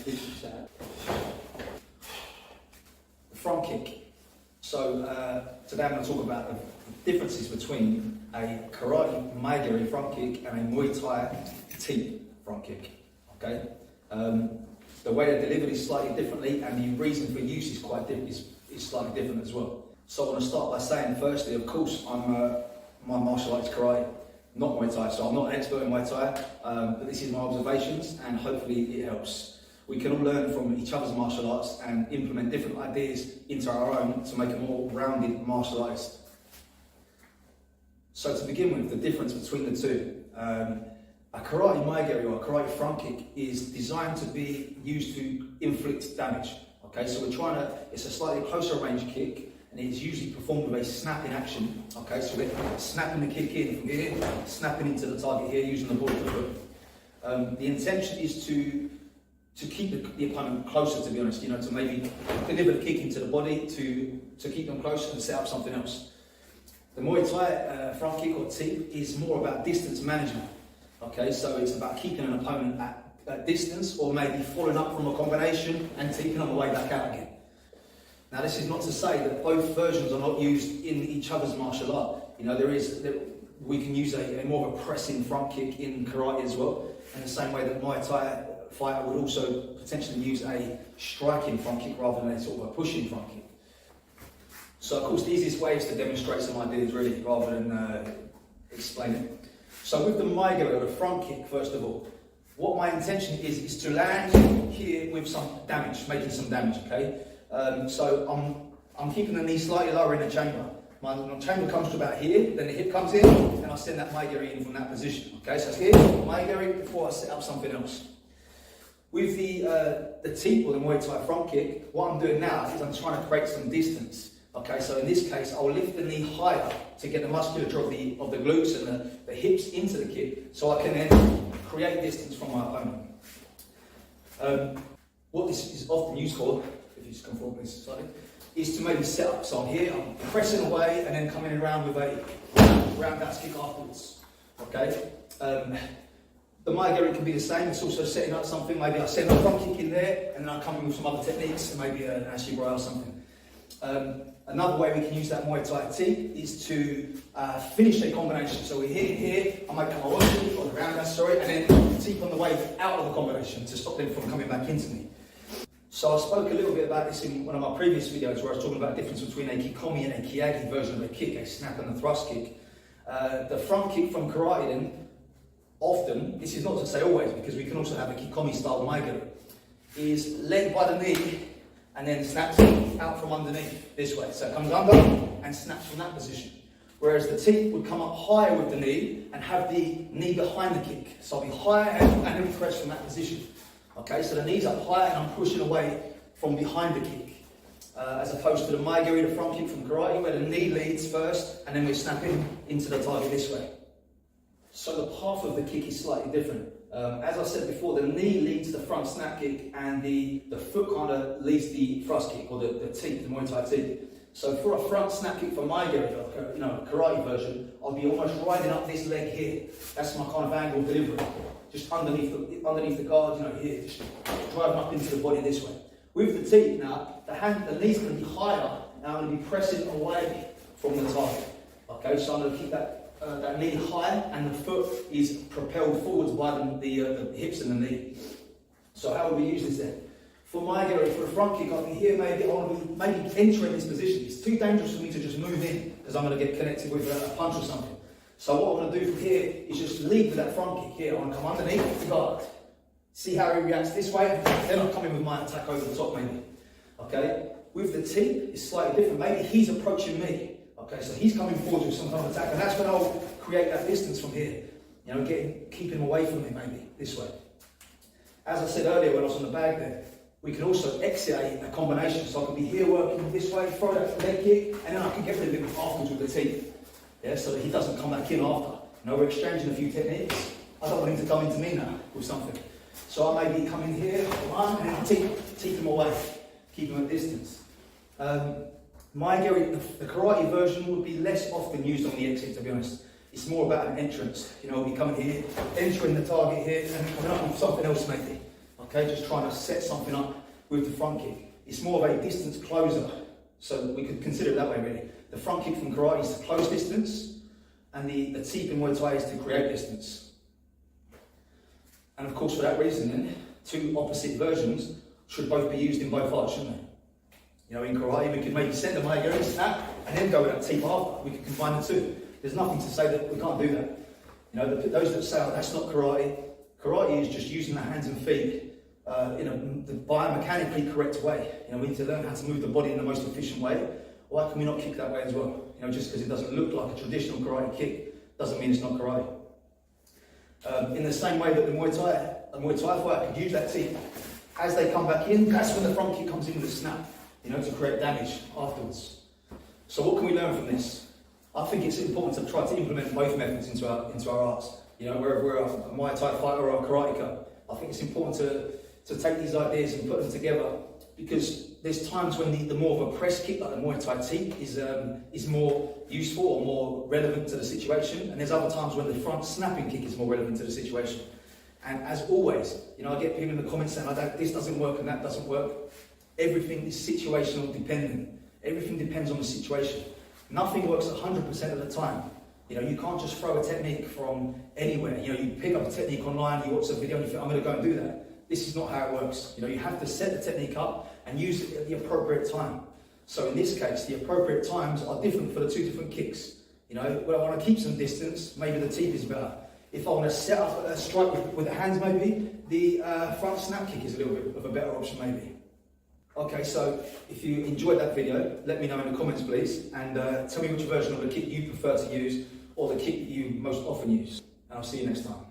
The front kick. So today I'm going to talk about the differences between a karate Muay front kick and a Muay Thai teep front kick. Okay. The way they're delivered is slightly differently, and the reason for use is quite different. Is slightly different as well. So I want to start by saying, firstly, of course, my martial arts karate, not Muay Thai. So I'm not an expert in Muay Thai, but this is my observations, and hopefully it helps. We can all learn from each other's martial arts and implement different ideas into our own to make a more rounded martial artist. So to begin with, the difference between the two. A karate Muay or a karate front kick is designed to be used to inflict damage. Okay, so it's a slightly closer range kick, and it is usually performed with a snapping action. Okay, so we're snapping the kick in from here, snapping into the target here using the ball of the foot. The intention is to keep the opponent closer, to be honest, to maybe deliver the kick into the body to keep them closer and set up something else. The Muay Thai front kick or teep is more about distance management. Okay, so it's about keeping an opponent at distance, or maybe falling up from a combination and taking on the way back out again. Now, this is not to say that both versions are not used in each other's martial art. We can use a more of a pressing front kick in karate as well, in the same way that Muay Thai fighter would also potentially use a striking front kick rather than a sort of a pushing front kick. So, of course, the easiest way is to demonstrate some ideas, really, rather than explain it. So with the Muay or the front kick, first of all, what my intention is to land here with some damage, making some damage, okay? So I'm keeping the knee slightly lower in the chamber. My chamber comes to about here, then the hip comes in, and I send that Muay in from that position, okay? So it's here, Muay before I set up something else. With the teep or the Muay Thai front kick, what I'm doing now is I'm trying to create some distance. Okay, so in this case, I'll lift the knee higher to get the musculature of the glutes and the hips into the kick, so I can then create distance from my opponent. What this is often used for, if you just come forward please, slightly, is to maybe set up. So I'm here, I'm pressing away, and then coming around with a roundhouse kick afterwards. Okay. The Muay can be the same. It's also setting up something. Maybe I send a front kick in there, and then I come in with some other techniques, maybe an ashibrai or something. Another way we can use that Muay Thai teep is to finish a combination. So we're here, I might come away or the roundhouse, and then teep on the way out of the combination to stop them from coming back into me. So I spoke a little bit about this in one of my previous videos where I was talking about the difference between a kikomi and a kiyagi version of a kick, a snap and a thrust kick. The front kick from karate then, often, this is not to say always, because we can also have a kikomi style Muay, is led by the knee and then snaps out from underneath this way. So it comes under and snaps from that position. Whereas the teep would come up higher with the knee and have the knee behind the kick. So I'll be higher and then press from that position. Okay, so the knee's up higher and I'm pushing away from behind the kick. As opposed to the Muay, the front kick from karate, where the knee leads first and then we're snapping into the target this way. So the path of the kick is slightly different. As I said before, the knee leads the front snap kick and the foot kind of leads the thrust kick, or the teep, the Muay Thai teep. So for a front snap kick for my karate version, I'll be almost riding up this leg here. That's my kind of angle delivery. Just underneath the guard, here, just driving up into the body this way. With the teep now, the knee's going to be higher, and I'm going to be pressing away from the target. Okay, so I'm going to keep that knee high, and the foot is propelled forwards by the hips and the knee. So how would we use this then? For the front kick, I'll be here, I want to be entering this position. It's too dangerous for me to just move in, because I'm going to get connected with a punch or something. So what I'm going to do from here is just lead with that front kick here. I want to come underneath the guard, see how he reacts this way, then I'll come in with my attack over the top maybe. Okay? With the teep, it's slightly different. Maybe he's approaching me. Okay, so he's coming forward with some kind of attack, and that's when I'll create that distance from here. Keeping him away from me maybe, this way. As I said earlier when I was on the bag there, we can also exit a combination. So I could be here working this way, throw that leg kick, and then I can get rid of him afterwards with the teep. Yeah, so that he doesn't come back in after. We're exchanging a few techniques. I don't want him to come into me now with something. So I maybe come in here, and then teep him away, keep him at distance. The karate version would be less often used on the exit, to be honest. It's more about an entrance. We'll be coming here, entering the target here, and coming up with something else maybe. Okay, just trying to set something up with the front kick. It's more of a distance closer, so we could consider it that way really. The front kick from karate is to close distance, and the teep in Muay Thai is to create distance. And of course, for that reason then, two opposite versions should both be used in both arts, shouldn't they? You know, in karate, we could maybe send a Muay snap and then go with that teep after. We could combine the two. There's nothing to say that we can't do that. You know, those that say, oh, that's not karate. Karate is just using the hands and feet in the biomechanically correct way. You know, we need to learn how to move the body in the most efficient way. Why can we not kick that way as well? You know, just because it doesn't look like a traditional karate kick doesn't mean it's not karate. In the same way that a Muay Thai fighter could use that teep. As they come back in, that's when the front kick comes in with a snap, you know, to create damage afterwards. So what can we learn from this? I think it's important to try to implement both methods into our arts. You know, whether we're a Muay Thai fighter or a karateka, I think it's important to take these ideas and put them together, because there's times when the more of a press kick, like the Muay Thai teep, is more useful or more relevant to the situation, and there's other times when the front snapping kick is more relevant to the situation. And as always, you know, I get people in the comments saying, this doesn't work and that doesn't work. Everything is situational dependent. Everything depends on the situation. Nothing works 100% of the time. You know, you can't just throw a technique from anywhere. You know, you pick up a technique online, you watch a video and you think, I'm going to go and do that. This is not how it works. You know, you have to set the technique up and use it at the appropriate time. So in this case, the appropriate times are different for the two different kicks. You know, when I want to keep some distance, maybe the teep is better. If I want to set up a strike with the hands, maybe the front snap kick is a little bit of a better option, maybe. Okay, so if you enjoyed that video, let me know in the comments, please, and tell me which version of the kick you prefer to use, or the kick you most often use. And I'll see you next time.